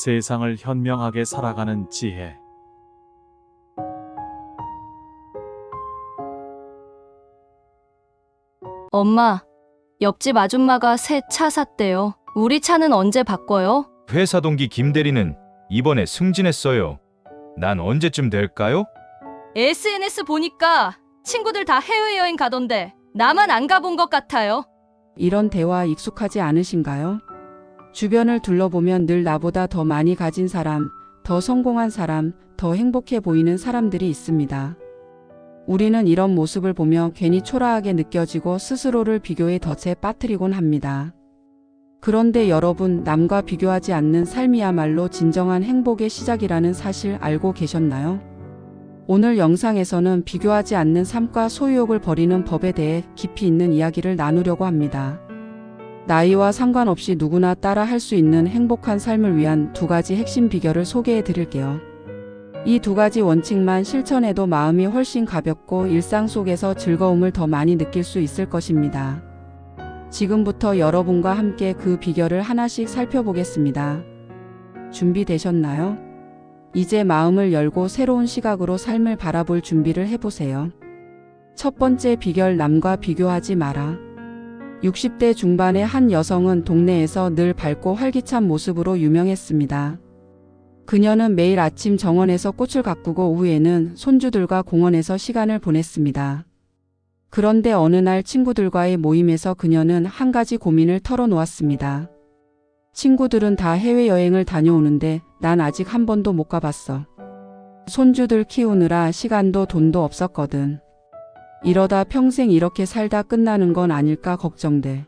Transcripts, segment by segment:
세상을 현명하게 살아가는 지혜. 엄마, 옆집 아줌마가 새 차 샀대요. 우리 차는 언제 바꿔요? 회사 동기 김 대리는 이번에 승진했어요. 난 언제쯤 될까요? SNS 보니까 친구들 다 해외여행 가던데 나만 안 가본 것 같아요. 이런 대화 익숙하지 않으신가요? 주변을 둘러보면 늘 나보다 더 많이 가진 사람, 더 성공한 사람, 더 행복해 보이는 사람들이 있습니다. 우리는 이런 모습을 보며 괜히 초라하게 느껴지고 스스로를 비교의 덫에 빠뜨리곤 합니다. 그런데 여러분, 남과 비교하지 않는 삶이야말로 진정한 행복의 시작이라는 사실 알고 계셨나요? 오늘 영상에서는 비교하지 않는 삶과 소유욕을 버리는 법에 대해 깊이 있는 이야기를 나누려고 합니다. 나이와 상관없이 누구나 따라 할 수 있는 행복한 삶을 위한 두 가지 핵심 비결을 소개해 드릴게요. 이 두 가지 원칙만 실천해도 마음이 훨씬 가볍고 일상 속에서 즐거움을 더 많이 느낄 수 있을 것입니다. 지금부터 여러분과 함께 그 비결을 하나씩 살펴보겠습니다. 준비되셨나요? 이제 마음을 열고 새로운 시각으로 삶을 바라볼 준비를 해보세요. 첫 번째 비결, 남과 비교하지 마라. 60대 중반의 한 여성은 동네에서 늘 밝고 활기찬 모습으로 유명했습니다. 그녀는 매일 아침 정원에서 꽃을 가꾸고 오후에는 손주들과 공원에서 시간을 보냈습니다. 그런데 어느 날 친구들과의 모임에서 그녀는 한 가지 고민을 털어놓았습니다. 친구들은 다 해외여행을 다녀오는데 난 아직 한 번도 못 가봤어. 손주들 키우느라 시간도 돈도 없었거든. 이러다 평생 이렇게 살다 끝나는 건 아닐까 걱정돼.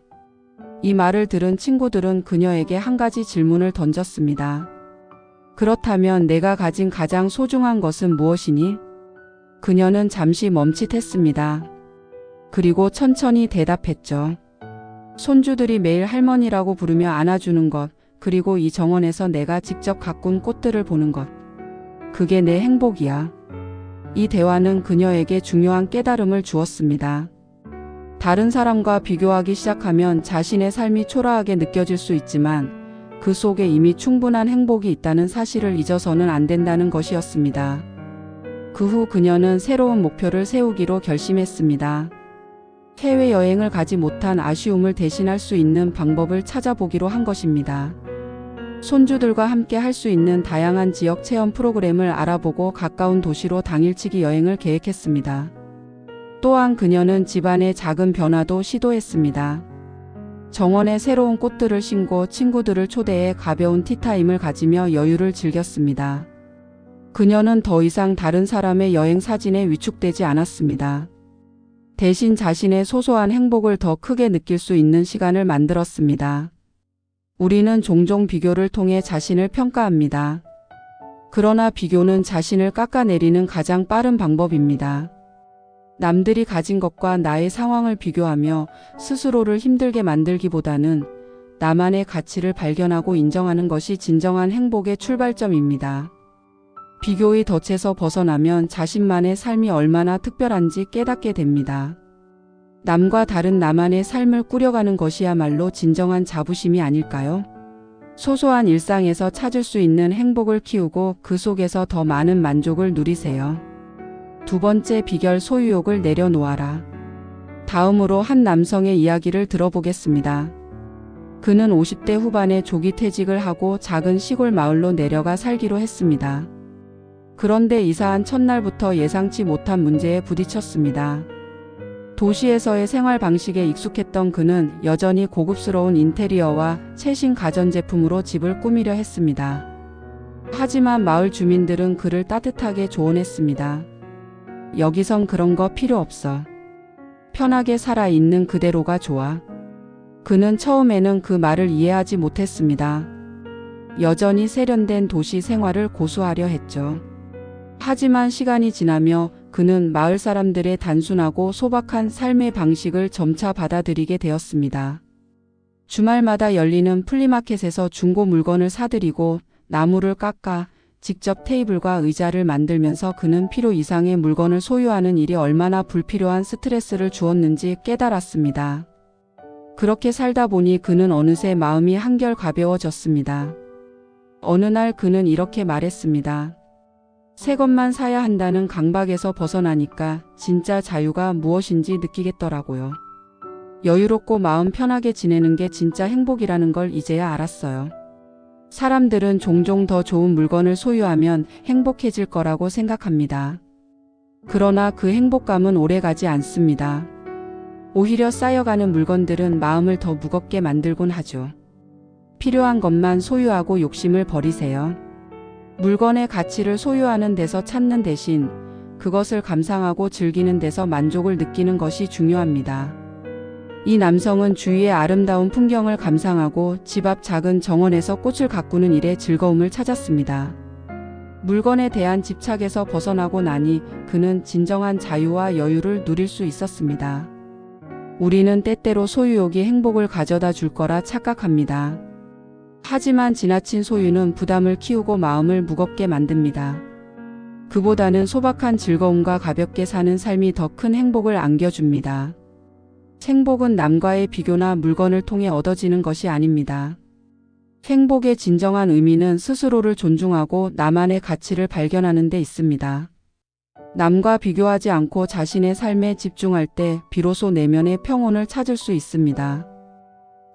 이 말을 들은 친구들은 그녀에게 한 가지 질문을 던졌습니다. 그렇다면 내가 가진 가장 소중한 것은 무엇이니? 그녀는 잠시 멈칫했습니다. 그리고 천천히 대답했죠. 손주들이 매일 할머니라고 부르며 안아주는 것, 그리고 이 정원에서 내가 직접 가꾼 꽃들을 보는 것. 그게 내 행복이야. 이 대화는 그녀에게 중요한 깨달음을 주었습니다. 다른 사람과 비교하기 시작하면 자신의 삶이 초라하게 느껴질 수 있지만 그 속에 이미 충분한 행복이 있다는 사실을 잊어서는 안 된다는 것이었습니다. 그 후 그녀는 새로운 목표를 세우기로 결심했습니다. 해외여행을 가지 못한 아쉬움을 대신할 수 있는 방법을 찾아보기로 한 것입니다. 손주들과 함께 할 수 있는 다양한 지역 체험 프로그램을 알아보고 가까운 도시로 당일치기 여행을 계획했습니다. 또한 그녀는 집안의 작은 변화도 시도했습니다. 정원에 새로운 꽃들을 심고 친구들을 초대해 가벼운 티타임을 가지며 여유를 즐겼습니다. 그녀는 더 이상 다른 사람의 여행 사진에 위축되지 않았습니다. 대신 자신의 소소한 행복을 더 크게 느낄 수 있는 시간을 만들었습니다. 우리는 종종 비교를 통해 자신을 평가합니다. 그러나 비교는 자신을 깎아내리는 가장 빠른 방법입니다. 남들이 가진 것과 나의 상황을 비교하며 스스로를 힘들게 만들기보다는 나만의 가치를 발견하고 인정하는 것이 진정한 행복의 출발점입니다. 비교의 덫에서 벗어나면 자신만의 삶이 얼마나 특별한지 깨닫게 됩니다. 남과 다른 나만의 삶을 꾸려가는 것이야말로 진정한 자부심이 아닐까요? 소소한 일상에서 찾을 수 있는 행복을 키우고 그 속에서 더 많은 만족을 누리세요. 두 번째 비결, 소유욕을 내려놓아라. 다음으로 한 남성의 이야기를 들어보겠습니다. 그는 50대 후반에 조기 퇴직을 하고 작은 시골 마을로 내려가 살기로 했습니다. 그런데 이사한 첫날부터 예상치 못한 문제에 부딪혔습니다. 도시에서의 생활 방식에 익숙했던 그는 여전히 고급스러운 인테리어와 최신 가전제품으로 집을 꾸미려 했습니다. 하지만 마을 주민들은 그를 따뜻하게 조언했습니다. 여기선 그런 거 필요 없어. 편하게 살아 있는 그대로가 좋아. 그는 처음에는 그 말을 이해하지 못했습니다. 여전히 세련된 도시 생활을 고수하려 했죠. 하지만 시간이 지나며 그는 마을 사람들의 단순하고 소박한 삶의 방식을 점차 받아들이게 되었습니다. 주말마다 열리는 플리마켓에서 중고 물건을 사들이고 나무를 깎아 직접 테이블과 의자를 만들면서 그는 필요 이상의 물건을 소유하는 일이 얼마나 불필요한 스트레스를 주었는지 깨달았습니다. 그렇게 살다 보니 그는 어느새 마음이 한결 가벼워졌습니다. 어느 날 그는 이렇게 말했습니다. 새 것만 사야 한다는 강박에서 벗어나니까 진짜 자유가 무엇인지 느끼겠더라고요. 여유롭고 마음 편하게 지내는 게 진짜 행복이라는 걸 이제야 알았어요. 사람들은 종종 더 좋은 물건을 소유하면 행복해질 거라고 생각합니다. 그러나 그 행복감은 오래가지 않습니다. 오히려 쌓여가는 물건들은 마음을 더 무겁게 만들곤 하죠. 필요한 것만 소유하고 욕심을 버리세요. 물건의 가치를 소유하는 데서 찾는 대신 그것을 감상하고 즐기는 데서 만족을 느끼는 것이 중요합니다. 이 남성은 주위의 아름다운 풍경을 감상하고 집 앞 작은 정원에서 꽃을 가꾸는 일에 즐거움을 찾았습니다. 물건에 대한 집착에서 벗어나고 나니 그는 진정한 자유와 여유를 누릴 수 있었습니다. 우리는 때때로 소유욕이 행복을 가져다 줄 거라 착각합니다. 하지만 지나친 소유는 부담을 키우고 마음을 무겁게 만듭니다. 그보다는 소박한 즐거움과 가볍게 사는 삶이 더 큰 행복을 안겨줍니다. 행복은 남과의 비교나 물건을 통해 얻어지는 것이 아닙니다. 행복의 진정한 의미는 스스로를 존중하고 나만의 가치를 발견하는 데 있습니다. 남과 비교하지 않고 자신의 삶에 집중할 때 비로소 내면의 평온을 찾을 수 있습니다.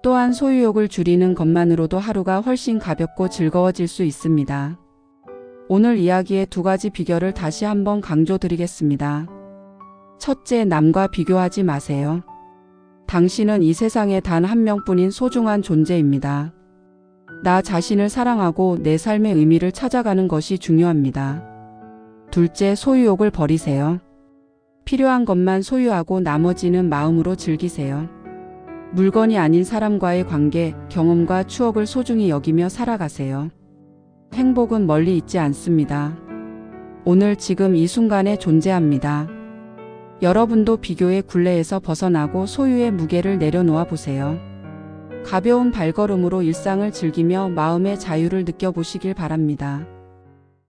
또한 소유욕을 줄이는 것만으로도 하루가 훨씬 가볍고 즐거워질 수 있습니다. 오늘 이야기의 두 가지 비결을 다시 한번 강조드리겠습니다. 첫째, 남과 비교하지 마세요. 당신은 이 세상에 단 한 명뿐인 소중한 존재입니다. 나 자신을 사랑하고 내 삶의 의미를 찾아가는 것이 중요합니다. 둘째, 소유욕을 버리세요. 필요한 것만 소유하고 나머지는 마음으로 즐기세요. 물건이 아닌 사람과의 관계, 경험과 추억을 소중히 여기며 살아가세요. 행복은 멀리 있지 않습니다. 오늘 지금 이 순간에 존재합니다. 여러분도 비교의 굴레에서 벗어나고 소유의 무게를 내려놓아 보세요. 가벼운 발걸음으로 일상을 즐기며 마음의 자유를 느껴보시길 바랍니다.